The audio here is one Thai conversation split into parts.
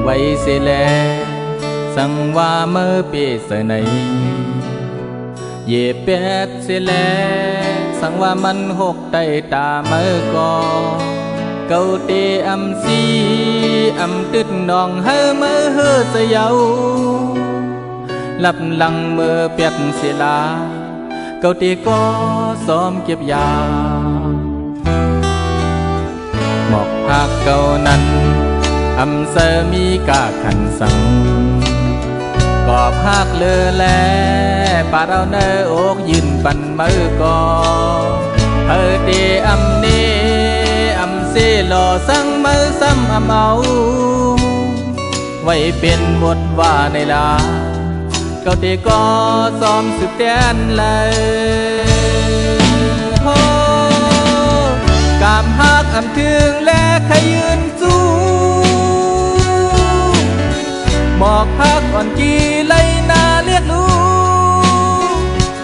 ไว้เสียแลสังว่าเมื่อเปียเสนยเย่เปียเสียแลสังว่ามันหกได้ตาเมื่อก่อเกาเตอำซีอำตึดนองเฮเมื่อเฮเสยาหลับหลังเมื่อเปียกเสียลาเกาเตก็ซ้อมเก็บยาหมอกหักเก่านั้นอำเสมีกาขันสังกอบหักเลือแลปาเราเนออกยืนปันมือก่อเฮเตอำนี้อำเสหล่อสังมือซ้ำอำเอาไว้เป็นบทว่าในลาเกาเตก็ซ้อมสืบแดนเลยโฮกามหักอำถึงและขยืนสู้หมอกหักอ่อนกีไลนาเรียกลูก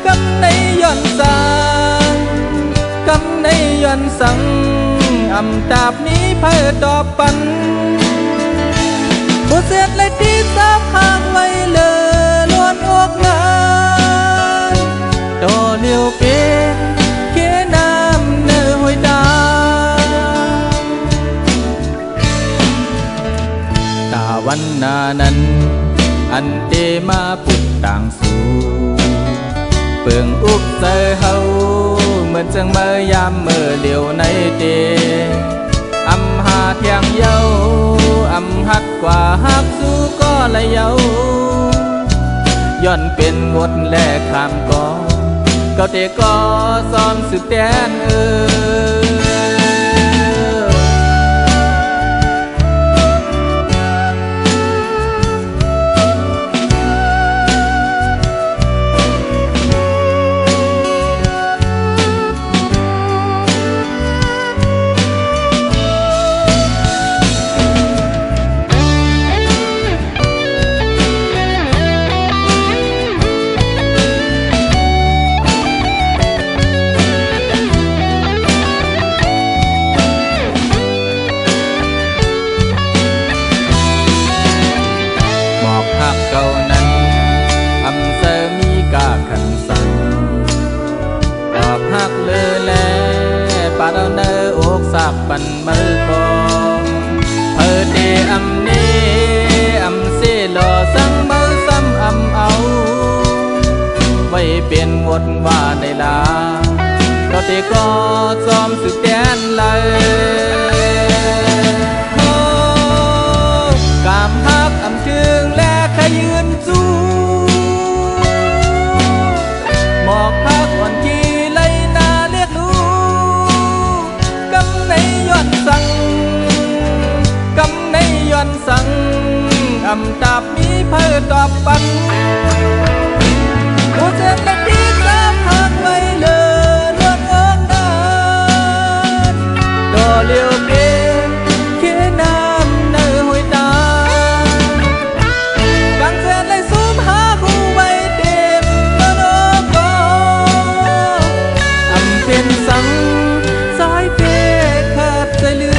กำในย่อนสังกำในย่อนสังอำตาบนี้เพื่อตอบปันผู้เสียดเลยที่ซับหักไว้เลยล้วนออกงานโตเลี้ยวเป็นเขน้ำเนื้อหอยดาตาวันนานั้นอันเตมาปุดต่างสู่เปิงอุกเจอเฮาเหมือนจังเมื่อยามเมื่อเหลียวในเตอำหาเทียงเย้าอำหัดกว่าหักสู้ก็ละเย้าย้อนเป็นงดแลขามก่อเกาเตก็ซ้อมสืบแดนเก่านั้นอำเสมีกาขันสังดอกหักเลือแลปาเราเนออกสับปันมือกองเฮเตอำนี้อำเสหล่อสังมือซ้ำอำเอาไว้เป็นงดว่าในลาเกาเตก็ซ้อมสึกแดนเลยกามหักอำถึงและขยืนสู้หมอกหักอ่อนกีไลนาเรียกลูกกำในย้อนสังกำในย้อนสังอำตาบมีเพื่อตอบปันผู้เจ็บและที่ซับหักไว้เลยล้วนออกนานดอเลี้ยวเป็นเขน้ำเนื้อหอยตาสังสายเปขาดใจลื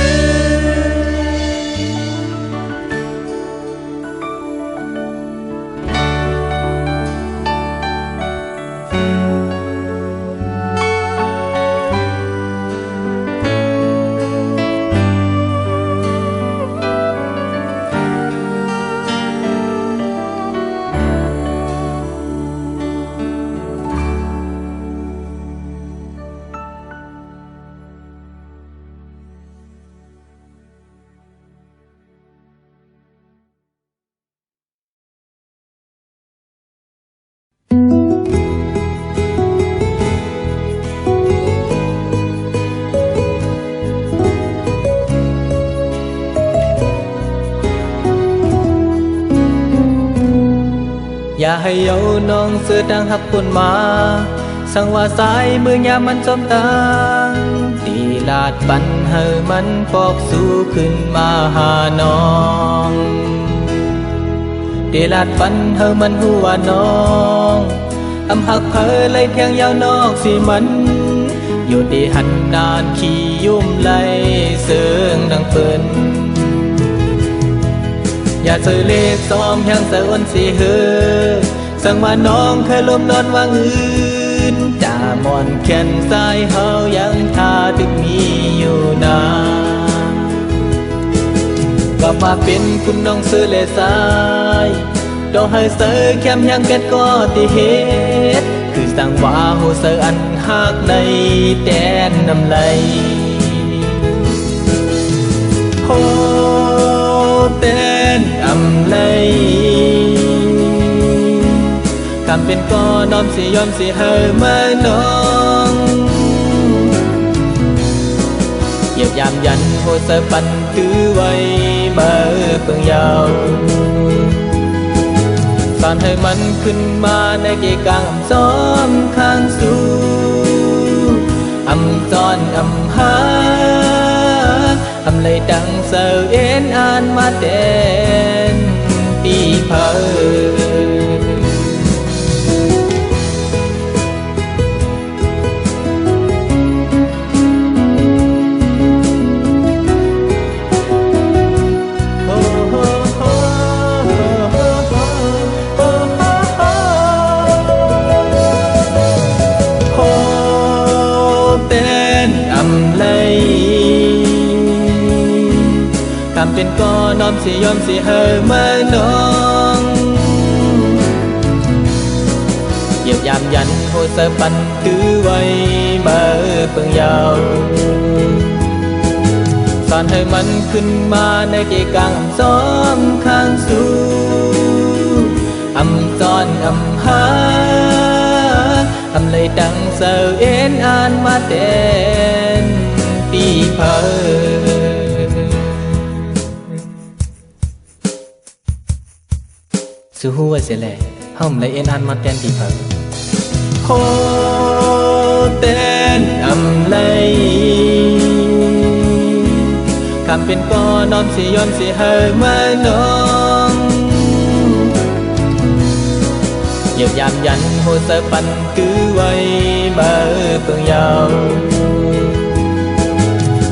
อย่าให้เยาน้องเสือดังหักปุ่นมาสังว่าสายมือยามันจมตังตีลาดปันเฮอมันปอกสู้ขึ้นมาหาน้องตีลาดปันเฮอมันหัวน้องอำหักเพอเลยเพียงยาวนอกสิมันอยู่ดีหันนานขี้ยุ่มไหลเสื่องดังเปิ้น อย่าเจอเลขซ้อมแห่งเสือวันสีเฮอสั่งว่าน้องเคยลมนอนวางอื่นจ่ามอนแขนซ้ายเฮายังท่าตึกมีอยู่นาก็มาเป็นคุณน้องเสือเลสายดอกให้เสือแคมยังเก็ดก็ติเหตุคือสั่งว่าโหเสืออันหักในแดนน้ำไหลโหแดนอำไหลคำเป็นก็น้อมสิยอมสิเฮอมาน้องเหยียบยามยันโหเสือปันตื้อไว้เบอเพิ่งยาวสอนให้มันขึ้นมาในเกกลางอำซ้อมข้างสู่อำซ้อนอำหาอำเลยดังเสือเอ็นอ่านมาเด่นปีเผอคำเป็นก็น้อมสิยอมสิเฮอมาน้องเหยียบยามยันโหเสือปันตื้อไว้เบอเพิ่งยาวสอนให้มันขึ้นมาในเกกลางซ้อมข้างสู่อำซ้อนอำหาอำเลยดังเสือเอ็นอ่านมาเด่นปีเผอสู้หัวเสียแหล่ห้องเลยเอ็นอันมาแตนปีเผอโคเต้นอำเลยคำเป็นก็น้อมสิยอมสิเฮอมาน้องเหยียบยามยันโหเสือปันตื้อไว้เบอเพิ่งยาว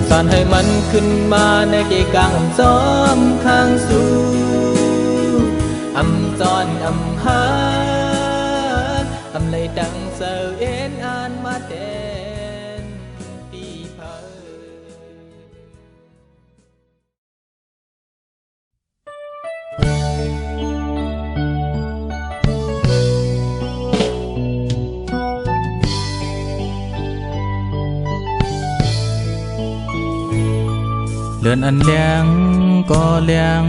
สอนให้มันขึ้นมาในเกกลางซ้อมข้างสู่อำซ้อนอำหาอำเลยดังเสือเอ็นอ่านมาเด่นปีเผอเลื่อนอันเลี้ยงก็เลี้ยง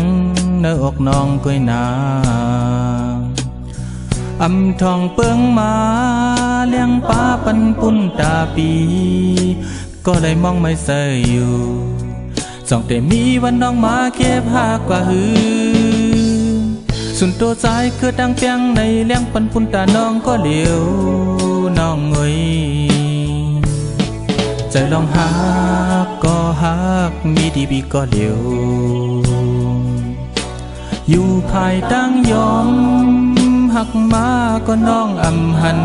เนื้ออกน้องก้อยนาอำทองเปิงมาเลี้ยงป้าปันปุ่นตาปีก็เลยมองไม่เสยอยู่สองแต่มีวันน้องมาเก็บหากว่าหือสุนโตใจคือดังเปียงในเลี้ยงปันปุ่นตาน้องก็เหลียวน้องเงยใจลองหักก็หักมีดีบีก็เหลียวอยู่ภายตั้งยอมหักมาก็น้องอำหัน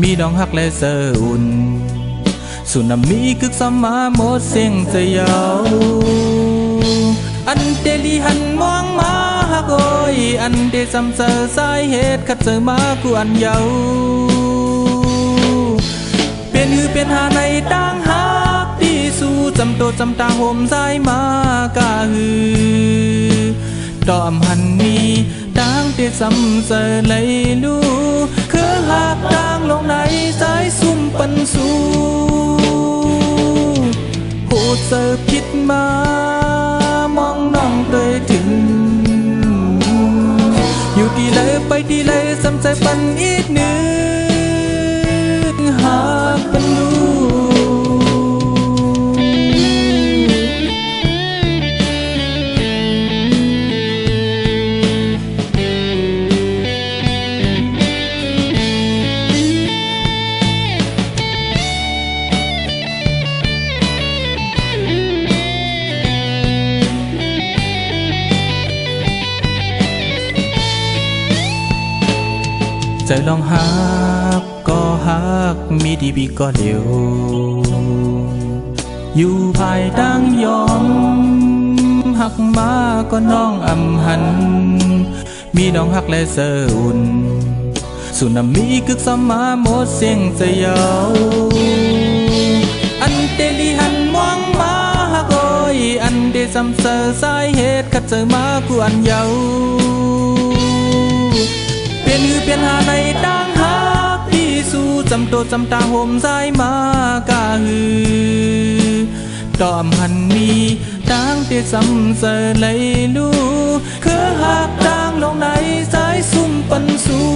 มีดองหักและเสืออุ่นสุนามีกึกซ้ำมาหมดเสียงจะยาวอันเดลีหันมองมาหักโอยอันเดซ้ำเสือสายเหตุขัดเสือมากูอันเยาเป็นหือเป็นหาในตั้งหักที่สู้จำโตจำตาห่มสายมากาหือดอมหันมีดังเตะซ้ำเสอเลยลูคือหักดังลงในสายซุ่มปันสู้โหดเสอผิดมามองน้องเตยถึงอยู่ดีเลยไปดีเลยซ้ำใจปันอีกหนึ่งหากเป็นลูใจลองหักก็หักมีดีบีก็เหลียวอยู่ภายตั้งยอมหั หักมาก็น้องอำหันมีน้องหักและเสืออุ่นสุนามิกึกซ้ำมาหมดเสียงเสียวอันเตลีหันมองมาหักโอยอันเดซ้ำเสือสายเหตุขัดเจอมากูอันเยาเปลี่ยนหือเปลี่ยนหาในดังหักที่สู้จำโตจำตาห่มสายมากาหือตอมหันมีดังเตซ้ำเสือเลยรู้คือหักดังลงในสายซุ่มปันสู้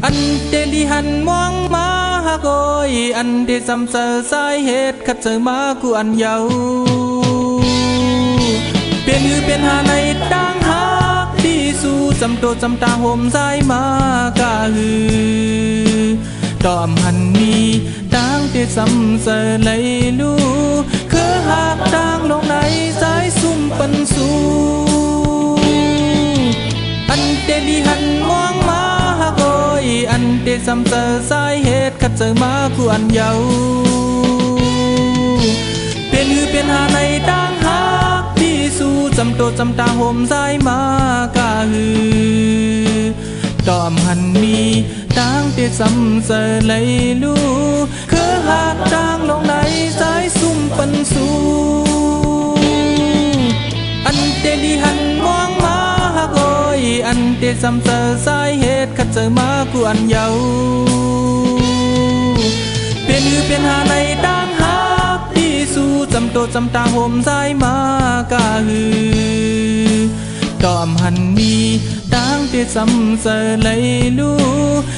อันเดลีหันมองมาหักโอยอันเดซ้ำเสือสายเหตุขัดเจอมากูอันเยาเปลี่ยนหือเปลี่ยนหาในดังหักที่สู้จำโตจำตาห่มสายมากาหือตอมหันมีดังเตซ้ำเสือเลยรู้คือหักดังลงในสายซุ่มปันสู้อันเดลีหันมองมาหักโอยอันเดซ้ำเสือสายเหตุขัดเจอมากูอันเยาเปลี่ยนหือเปลี่ยนหาในดังหักที่สู้จำโตจำตาห่มสายมากาหือตอมหันมีดังเตซ้ำเสือเลยรู้คือหักดังลงในสายซุ่มปันสู้อันเดลีหันมองมาหักโอยอันเดซ้ำเสือสายเหตุขัดเจอมากูอันเยาเปลี่ยนหือเปลี่ยนหาในดังหักที่สู้จำโตจำตาห่มสายมากาหือตอมหันมีดังเตซ้ำเสือเลยรู้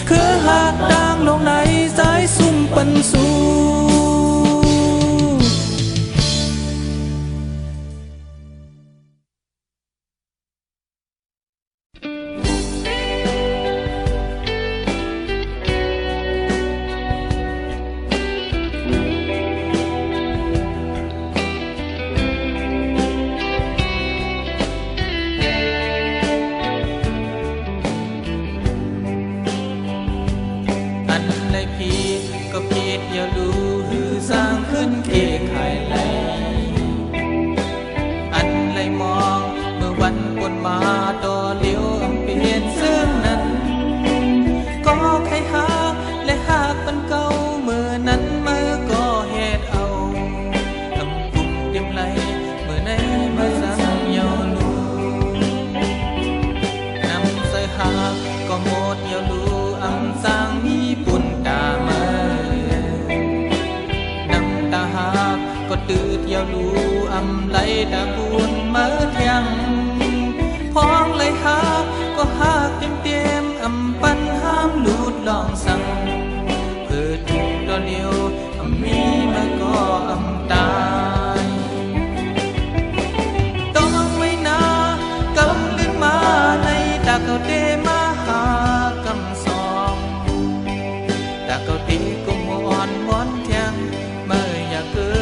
คือหักดังลงในสายซุ่มปันสู้ก็ผิดอย่ารู้หือสร้างขึ้นเกขายไหลอันไหลมองเมื่อวันปนมาต่อเลี้ยวเปลี่ยนซึ่งนั้นก็ใครหาและหากปันเก่าเมื่อนั้นเมื่อก็เหตุเอาทำกุ่มเตรียมไหลเมื่อในเมื่อสั่งเยาลูนำใส่หากก็หมดเยาลูอำสร้างมีปุ่นตามาก็ตืดยาวลูอำไหลดาบุญเมื่อเที่ยงพ้องไหลหาก็หากเต็มอำปันห้ามหลุดลองสั่งเพื่อถึงตอนเดียวมีเมื่อก็อำตายต้องไม่นากำลึกมาในตาเก่าเดมาหากำสองตาเก่าเดก็มอนม้อนเที่ยงเมื่ออยากเกิด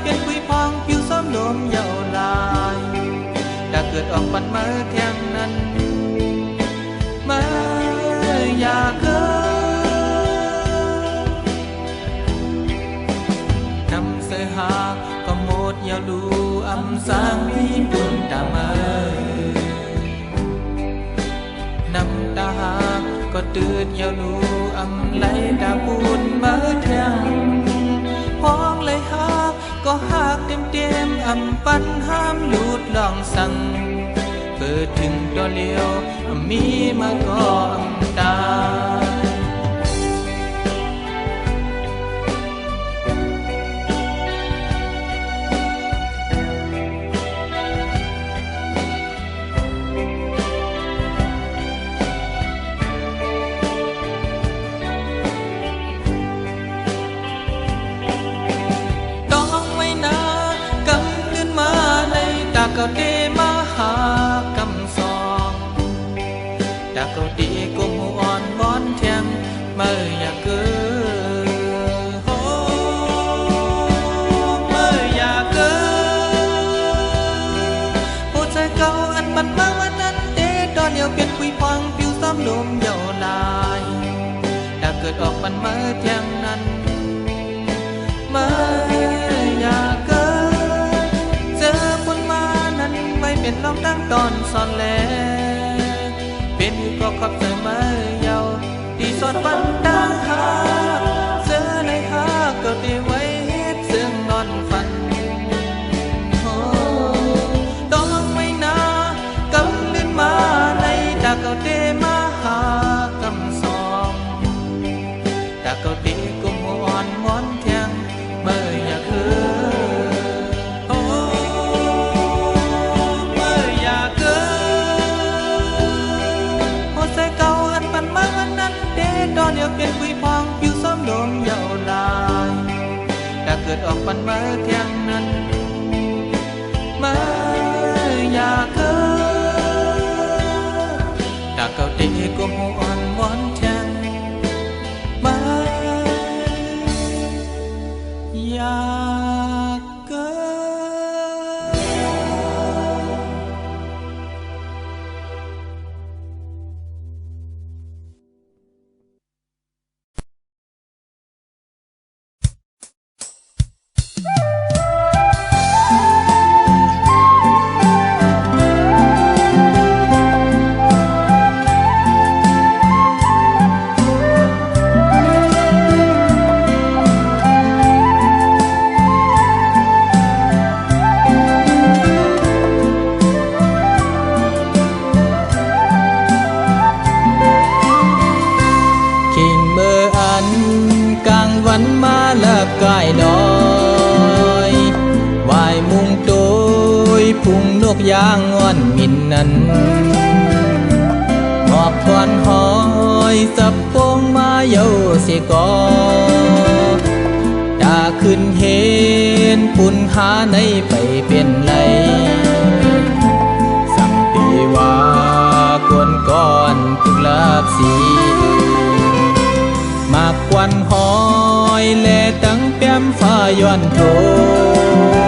เปลี่ยนคุยพองผิวซ้อมลมเยาลายถ้าเกิดออกปันเมื่อเที่ยงนั้นเมื่ออยากเกิดนำเสื้อหาก็หมดเยาลูอำสร้างมีปุ่นตาเมื่อนำตาหาก็ตืดเยาลูอำไหลตาปุ่นเมื่อเที่ยงพ้องเลยหาก็หากเต็มอำปันห้ามหลุดลองสั่งเปิดถึงตัวเลี้ยวมีมาก็อำตายก็เดมาหากำสองดาก็ดีกุมหัวอ่อนม้อนเทียงเมื่ออยากเกิดโอ้เมื่ออยากเกิดหัวใจเก่าอันมันมาวันนั้นเดดอนเดียวเปลี่ยนคุยพอ ลมเยาวลายถ้าเกิดออกปันเมื่อเที่ยงนั้นเมื่ออยากเกิดเจอคนมานั้นไว้เป็นลมตั้งตอนสอนแลเป็นก็ขอบใจเมื่อเยาที่สอนปันตั้งหาเจอในหาก็ตีไว้เฮ็ดซึ่งนอนฝันต้องไม่นากำลื่นมาในตาเก่าเตมาหากำสองตาเก่าเตกุมอ่อนมอนเทียงเมื่ออยากคือเมื่ออยากเกิดหัวใจเก่าอันปันมาอันนั้นเดตอนเดียวเป็นคุยพองอยู่ซ้อมโดมเยาวลายถ้าเกิดออกปันมาเที่ยงนั้นเมื่ออยากเกิดตาเก่าเตกุมอ่อนมอนเทียงเมื่ออยากเกิด คิงเมื่ออันกลางวันมาลับกายลอยวายมุงโตยพุงนกยางอ่อนมินนั้นหอกก่อนหอยสับโปงมาเยาเสกอตาขึ้นเห็นปุ่นหาในไปเป็นไรสัมปีว่ากวนก้อนตึกลาบสีมากควันหอยแลตั้งแป้มฟ้าย้อนโถ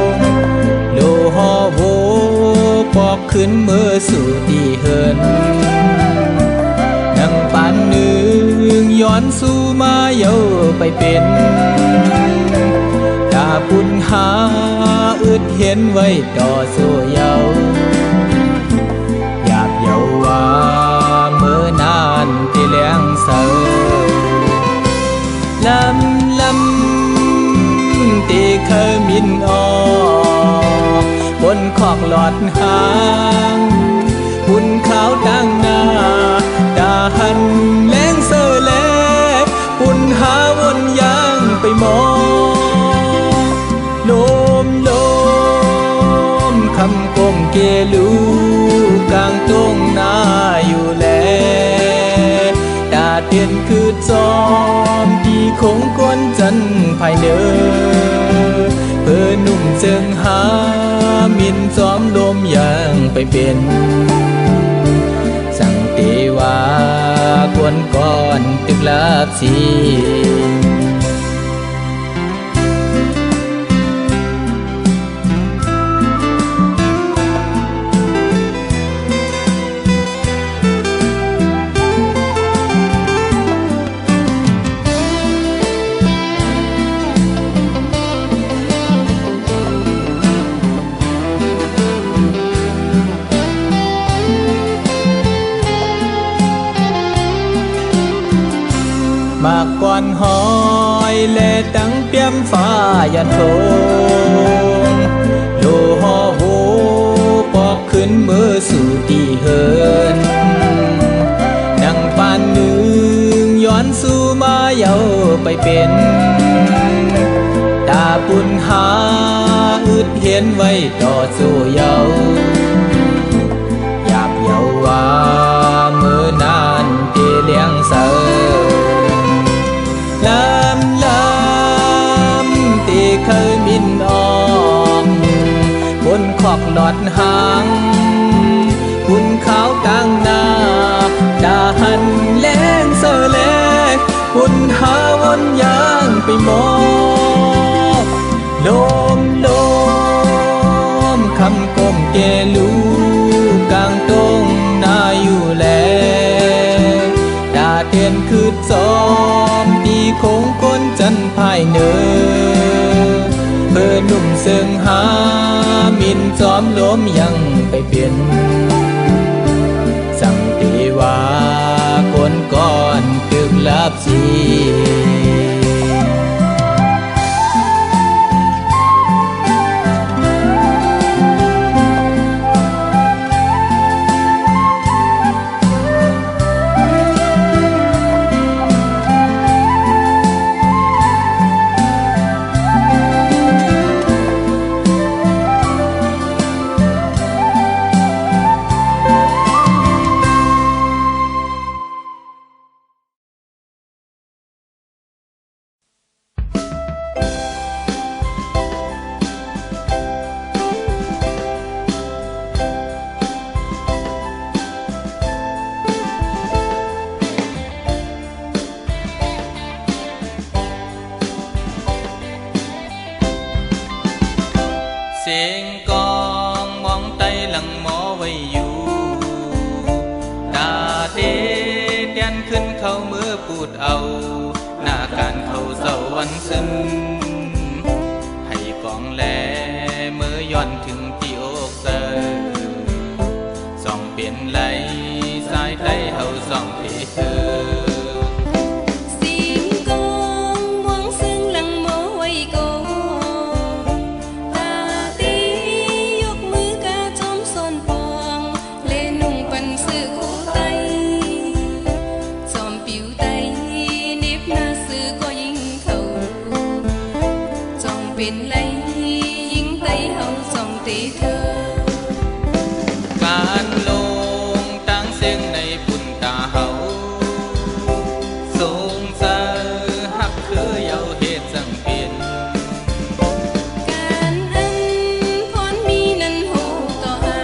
งโลหอโวปอกขึ้นเมื่อสู่ตีเหินนังปานหนึ่งย้อนสู่มาเยาไปเป็นตาปุ่นหาอึดเห็นไว้ต่อสู้เยาหยาบเยาว่าเมื่อนานที่เลี้ยงเสาลำตีเคยมินออกบนขอกหลอดหางหุ่นขาวตั้งหน้าดาหันแรงเสือแลหุ่นหาวนยางไปมองลมคำกงเกลูกลางตรงหน้าอยู่แลตาเตียนคือจอมที่คงก้นจันภายเนอเพื่อนุ่มเจิงหามินจอมลมอย่างไปเป็นสั่งเตวากวนก้อนตึกลาบสีมากก่อนหอยแลตั้งเปียมฟ้ายันโถงโลหอโวปอกขึ้นเมื่อสู่ตีเหินดังปานหนึ่งย้อนสู่มาเยาไปเป็นตาปุ่นหาอึดเห็นไว้ต่อสู้เยาหยาบเยาว่าเมื่อนานที่เลี้ยงเสาตีเคยมินออกบนขอกหลอดหางหุ่นขาวกลางหน้าดาหันแรงเสือแลหุ่นหาวนยางไปมองลมคำ ซ้อมตีโค้งก้นจันภายเนอเพื่อหนุ่มเสิงหามินซ้อมล้มยังไปเปลี่ยนสั่งตีว่าคนก่อนตึกลับสีเสียงกองมองไตหลังหมอไว้อยู่ตาเตเตียนขึ้นเข้ามือปูดเอาหน้าการเข้าเศร้าวันซึมให้กองแลมือย้อนถึงที่อกเสอส่องเปลี่ยนไหลสายไตเฮาส่องที่เธอเป็นไรยิ่งไตเฮาส่องตีเธอการลงตั้งเสียงในปุ่นตาเฮาสงสารหักคือเยาเหตุสังเปลี่ยนการอันพรมีนั้นโหต่อหา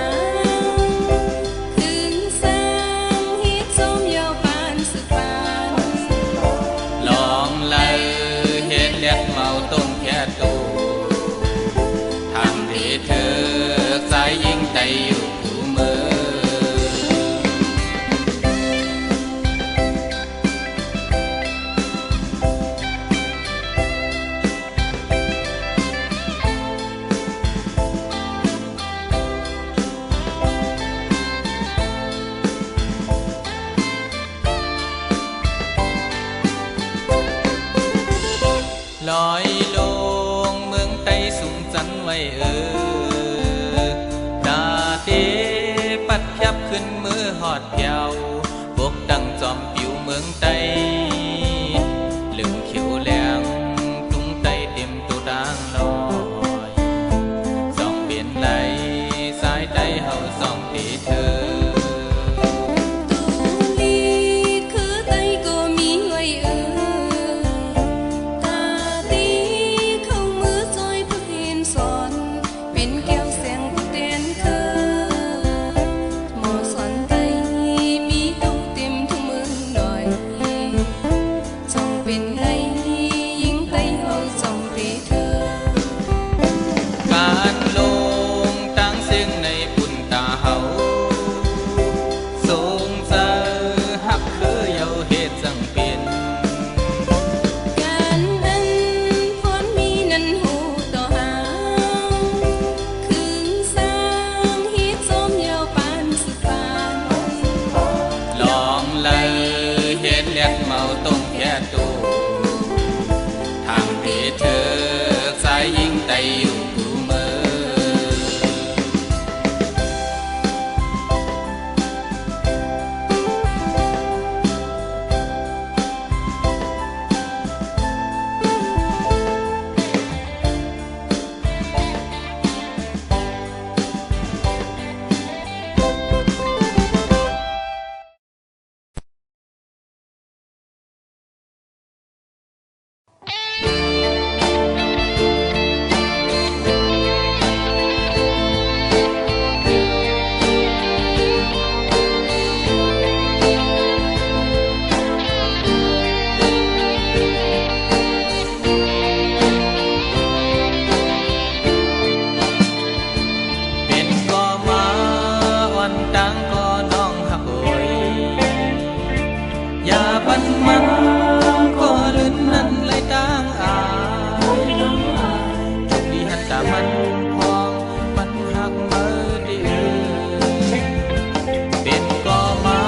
คืนสร้างเหตุสมเยาปานสึกปานลองไล่เหตุเล็ดเมาต้มแค่ตูเธอสายยิงใจอยู่คู่มือลอยลงเมืองไต้สูงจันไว้ปัดแคบขึ้นมือหอดเพียวพวกดังจอมปิวเมืองไตลืมเขียวแหลงตุงไตเต็มตัวด่างลอยส่องเปลี่ยนไหลสายไตเฮาส่องที่เธอเมาต้มแค่ตูทางที่เธอสายยิงไตอยู่คู่มือ วัน มันก็ลื่นนั้นเลยต่างอายจงดีหันตามันพองมันหักมือดีเป็นก็มา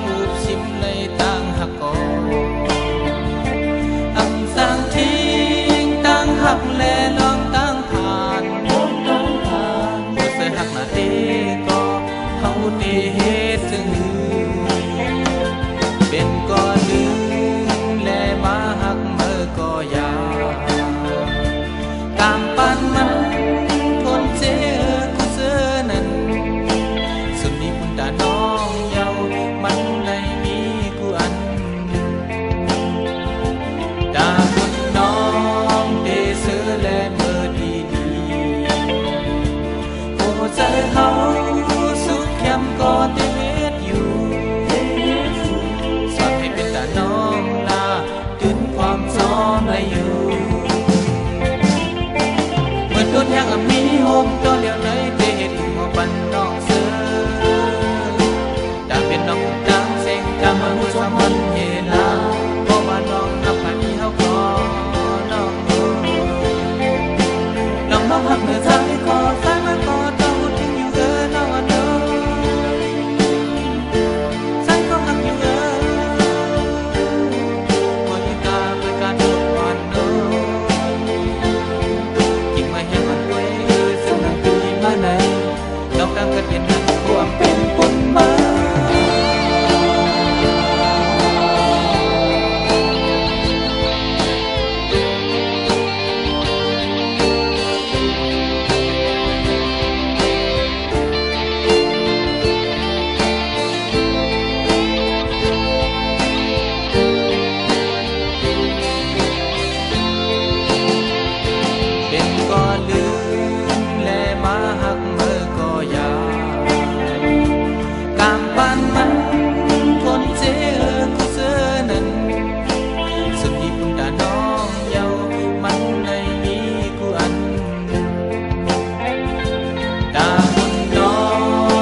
หูบซิมเลยต่างหักก่ออังสร้างทิ้งต่างหักแลลองต่างผ่านบ่เคยหักหน้าเตก็เฮาเตเฮ็ดซึ่งเป็นก็ลืมแลมาหักมือก็ยากามปานมันทนเจอกูเจอนั้นสุดนี้คุณตาน้องเยามันได้มีกูอันตาคุณน้องเดเสือแลมือดีโอ้เจอเฮาสุขแคมก็เตเวทอยู่สอนให้เป็นตาน้องลาตื่นความซ้อมได้อยู่เหมือนคนยังมีโฮมตัวเดียวในเตเห็นหัวปันน้องเสือดาเป็นน้องดังเสียงดามาหัวสามันเฮลาเพราะว่าน้องนับผ่านที่เฮาขอน้องน้องหักเนื้อใจก็สายมันก็เจ้าทิ้งอยู่เกินน้องอันเดิมสายก็หักอยู่คนที่ตาเปิดการทุกวันน้องยิ่งไม่เห็นมันไว้ซึ่งนั่งปีมาไหนน้องตั้งกันเย็นนั้นความเป็นคนบ้าเป็นก็ลืมแลมาหักมือก็ยากามปานมันคนเจอกูเจอนั้นสุดที่คุณตาน้องเยามันได้มีกูอันตาคุณน้อ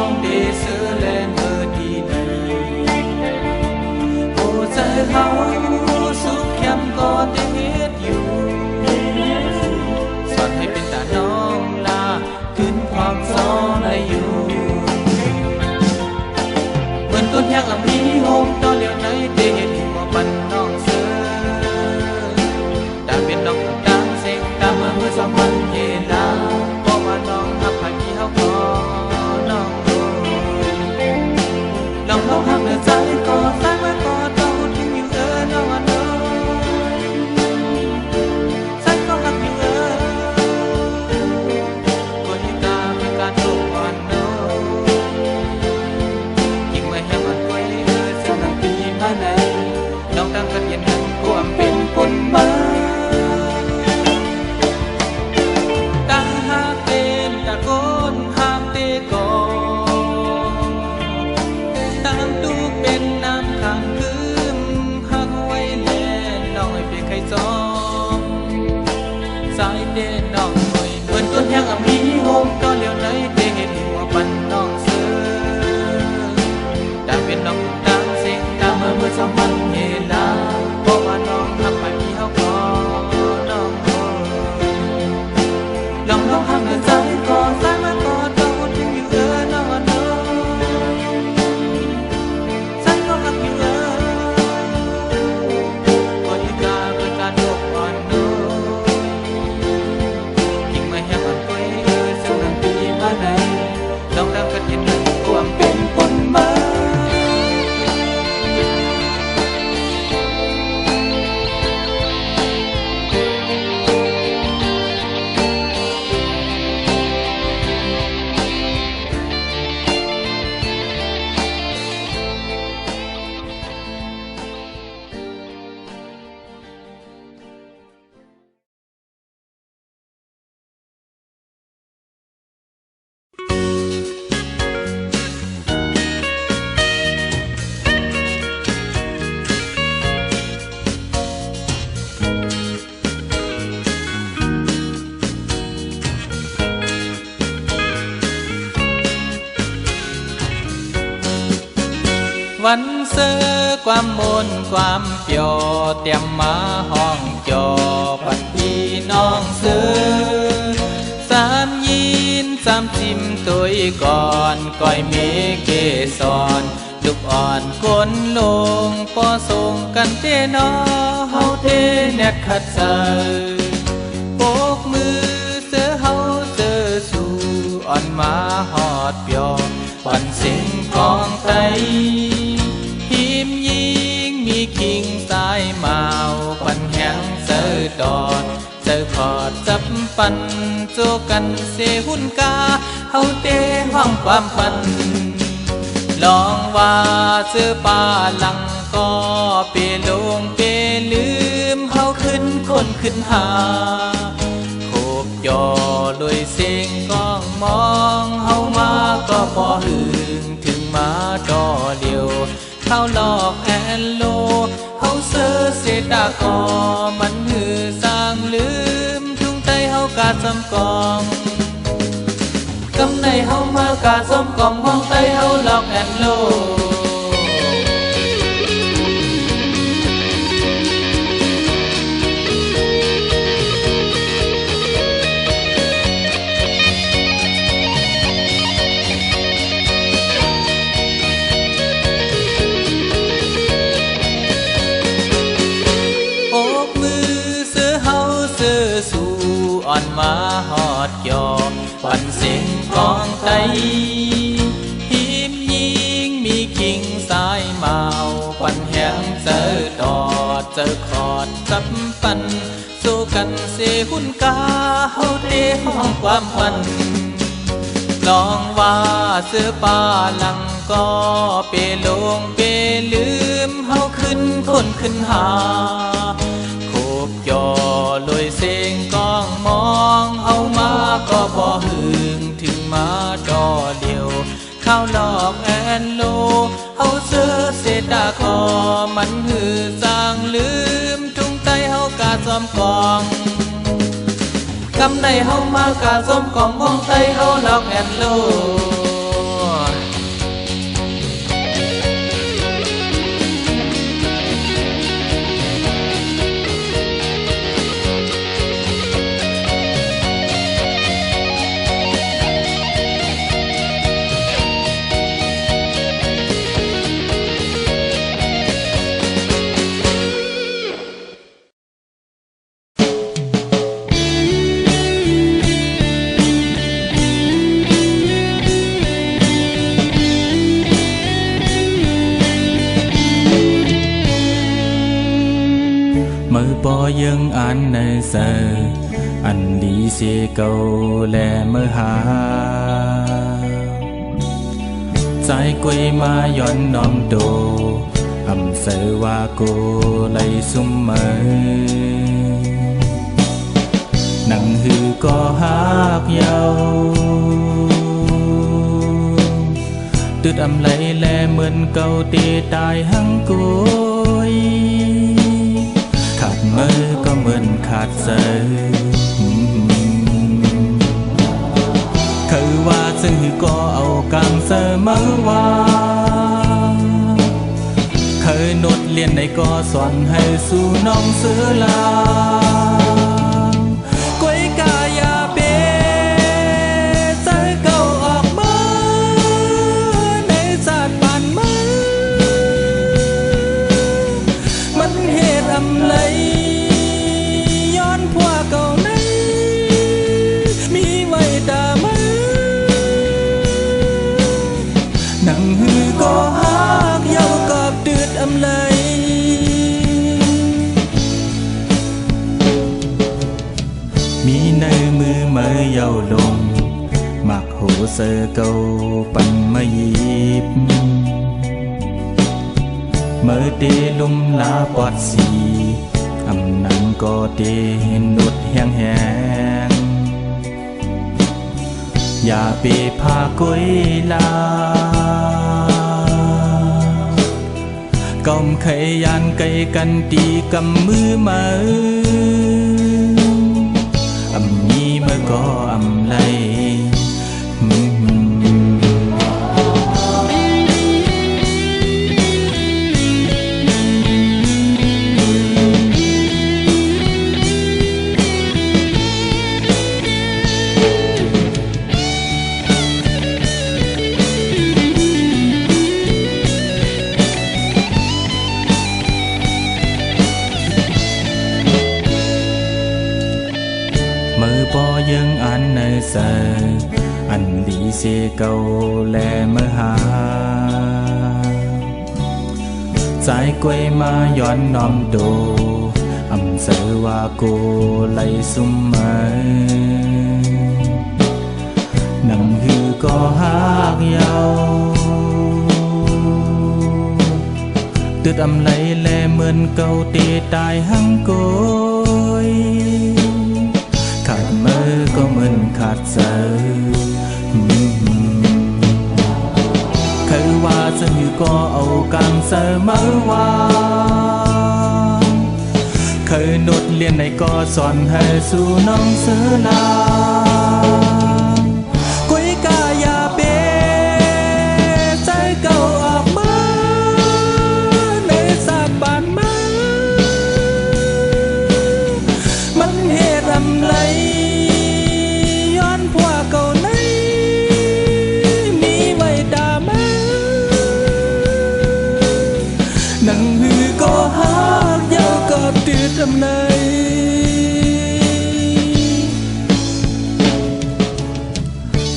งเดเสือแลมือดีโอ้เจอเฮาสุขแคมก็เตเฮ็ดอยู่สอนให้เป็นตาน้องลาขึ้นความซ้อนได้อยู่เหมือนต้นยักษ์ลำนี้โฮมตอนเลี้ยวไหนเตเห็นว่าปันน้องเสือตาเป็นน้องดังเสียงตามาเมื่อสามวันเย็นลาเพราะว่าน้องหักผ่านที่เฮาขอน้องน้องหักเนื้อใจก็สายมันก็เจ้าทิ้งอยู่เกินน้องอันเดิมสายก็หักอยู่คนที่ตาเป็นการทุกวันน้องยิ่งไม่ให้มันไว้ซึ่งนั่งปีมาไหนน้องตั้งกันเย็นนั้นความเป็นคนบ้าตั้งหากเป็นตะโกนห้ามเตะก่อนตั้งตูเป็นน้ำขังคืมหักไว้แลน้อยเพียงใครซ้อมสายเด่นน้องหน่อยเหมือนต้นยังมีโฮมก็เลี้ยวไหนเตเห็นหัวปันน้องเสือดาเป็นน้องดังเสียงตาเมื่อสามวันเฮลาเพราะว่าน้องหักไปที่เฮาขอน้องหักเนื้อใจก็สายมันก็เจ้าทิ้งอยู่เกินน้องอันเดิมสายก็หักอยู่คนที่ตาเปิดการทุกวันน้องยิ่งไม่ให้มันไว้ซึ่งนั่งปีมาไหนน้องดังกันเย็นนั้นความเป็นคนบ้าวัน เสอความมนความเปียวเตรียมมาห้องจอปัดพี่น้องเสือสามยินสามจิมตุยก่อนก้อยเมเกสอนลูกอ่อนคนลงปอส่งกันเตนอเฮาเตแนกขัดเสอโบกมือเสือเฮาเสือสู่อ่อนมาหอดเปียวปันสิงกองไตหิมยิงมีคิงสายเมาปันแหงเสือดอดเสือพอดจับปันโจกันเสหุ่นกาเฮาเตห้องความปันลองว่าเสือป่าหลังก็เปลงเปลืมเฮาขึ้นคนขึ้นหาโคบยอลอยเสียงก้องมองเฮามาก็บ่หึงถึงมาดอเดียวเข้าหลอกแอนโลเฮาเสือเสดากอมันหือสร้างลืมทุ่งไตเฮากาจำกองกำในเฮามากาสมกองห้องไตเฮาหลอกแอนโลอ่อนมาหอดยอปันเสียงกองไตหิมยิงมีคิงสายเมาปันแหงเจอดอดเจอขอดจับปันสู้กันเสหุ่นกาเฮาเตห้องความปันลองว่าเสื้อป่าหลังก็เปลงเปลืมเฮาขึ้นคนขึ้นหาโคบยอลอยเสียงก้องมองเฮามาก็บ่หึงถึงมาดอเดียวเข้าหลอกแอนโลเฮาเสือเสดากอมันหือสร้างลืมทุ่งไตเฮากาซ้อมกองกำในเฮามากาซ้อมกองห้องไตเฮาหลอกแอนโลมือปอยังอันในเสออันดีเสียเก่าแลมือหาใจกวยมาย้อนน้อมโดอำเสอว่าโกไลซุมมือหนังหือก็หักเยาตืดอำไหลแลเหมือนเก่าตีตายหังกวยขาดมือก็เหมือนขาดเสือคือว่าซึ่งก็เอากางเสือมือว่าเคยนดเรียนในก็สอนให้สู่น้องเสือลากวยกายาเปเสือเก่าออกมาในศาสตร์ปานมือมันเหตุอำไรย้อนพวกเก่าในมีไว้ตามือหนังหือก็หักเยาวกับดืดอำไรมีในมือเมื่อเยาลงหมักโหเสือเก่าปันมายิบเมื่อเดลุมลาปอดสีอำนั้นก็เดนุดแห้งแหงอย่าไปพาก้อยลาก้มเคยยันไกลกันตีกำมือมาอำนี้เมื่อก็อำไร เสียเก่าแลเมื่อหาสายกล้วยมาย้อนน้อมโดอำเสอว่าโกไหลสุมเมอหนังหือก็หากยาวตึดอำไหลแลเหมือนเก่าตีตายหังโกยขาดมือก็เหมือนขาดเสือคือว่าจะหือก็เอากังเสือมาวางเคยนุดเรียนในก็สอนให้สู่น้องเสือลากุยกายาเปใจเก่าออกมาในสาบานมามันเหตุอำไรย้อนพวกเก่าในมีไว้ด่ามานังหือก็หากยาวก็ติดอำไร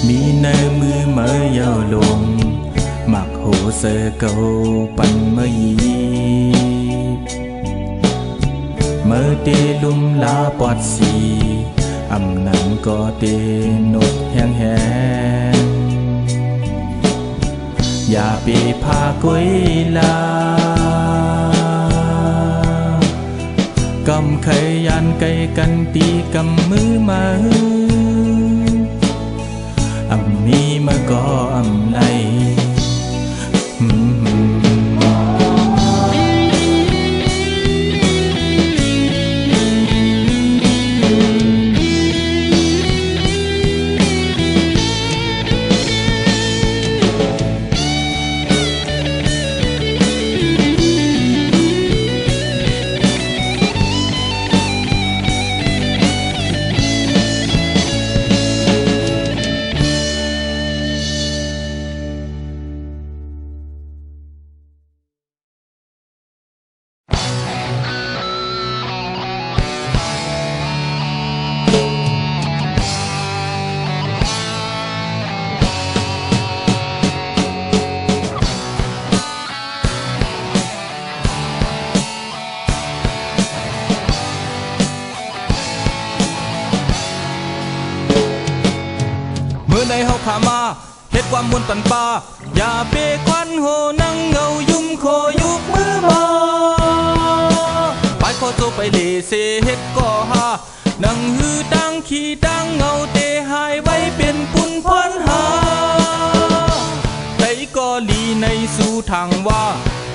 มีในมือเมื่อยาวลงหมักโหเสอเก่าปันเมื่อยีเมื่อเตลุมลาปอดสีอำนั้นก็เตนดแห้งแห้งอย่าไปพากุ้ยลากำเคยยันไกลกันตีกำมือมาอำมีมาก็อำไลในเฮาขามาเฮ็ดความมวลปันป่าอย่าเบควันโหนั่งเงายุ่มโคยุกมือมาไปขอโจไปเลเสเฮ็ดก่อหานั่งหือดังขี้ดังเงาเตหายไว้เป็นปุ่นพันหาไตก็ลีในสู่ทางว่า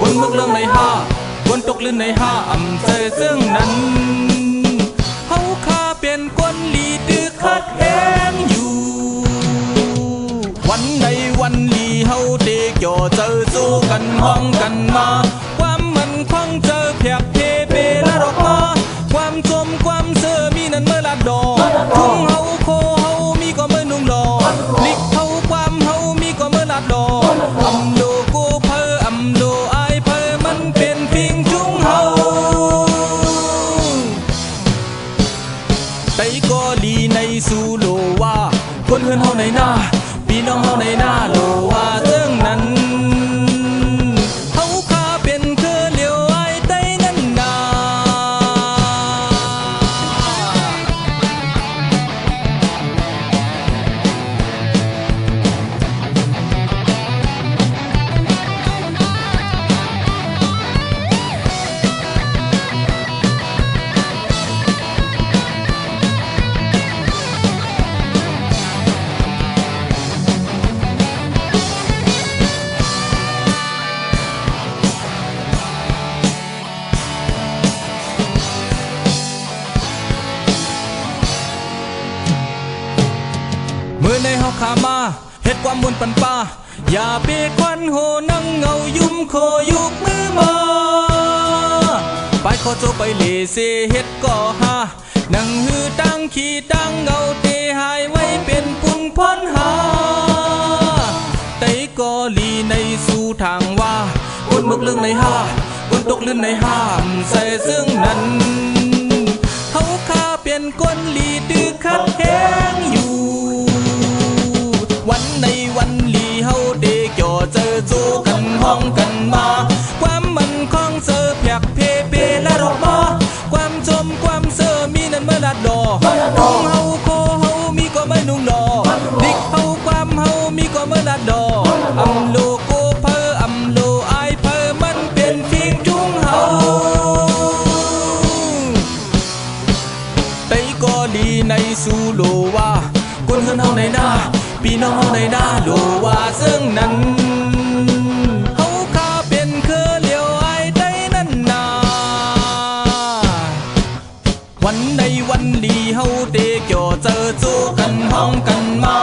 วนมึกเรื่องในห้าวนตกลื่นในห้าอำเสอซึ่งนั้นเฮาคาเป็นคนลีดื้อคัดแห้งอยู่วันใดวันลีเฮาเด็กย่อเจอสู้กันห้องกันมาความมันคงเจอแผกเพเปละดอกมาความจมความเสื่อมีนั้นเมื่อละดอกทุ่งเฮาโคเฮามีก็เมื่อนุ่งดอกลิกเฮาความเฮามีก็เมื่อละดอกอำโลกูเพออำโลอายเพอมันเป็นพิงจุงเฮาไตก็ลีในสู่โลว่าคนเฮือนเฮาในหน้าพี่น้องเฮาในหน้าโลว่าเรื่องนั้นเฮาคาเป็นคือเหลียวไอ้ใต้นั่นนาเมื่อในเฮาขามาเฮ็ดความมวลปันป่าอย่าเบควันโหนั่งเงายุ่มโคยุกมือมาไปขอโจไปเลเสเฮ็ดก่อหานั่งหือตั้งขี้ตั้งเงาเตหายไว้เป็นปุ่นพันหาไตก็ลีในสู่ทางว่าคนมึกเรื่องในห้าคนตกลื่นในห้ามใส่ซึ่งนั้นเฮาคาเป็นคนลีดื้อคัดแห้งอยู่วันใน ห้องกันมาความมันคองเสือแผกเพเปและรอบมอความชมความเสือมีนั่นเมื่อลัดดอนุ่งเฮาโคเฮามีก็ไม่นุ่งดอดิกเฮาความเฮามีก็เมื่อลัดดออำโลโกเพออำโลไอเพอมันเป็นฟิงจุงเฮาไตก็ดีในสูโลว่าคนเฮือนเฮาในหน้าพี่น้องเฮาในหน้าโลว่าซึ่งนั้นเฮาข้าเป็นคือเหลียวไอได้นั่นนาวันในวันดีเฮาเตเกี่ยวเจอจู้กันห้องกันมา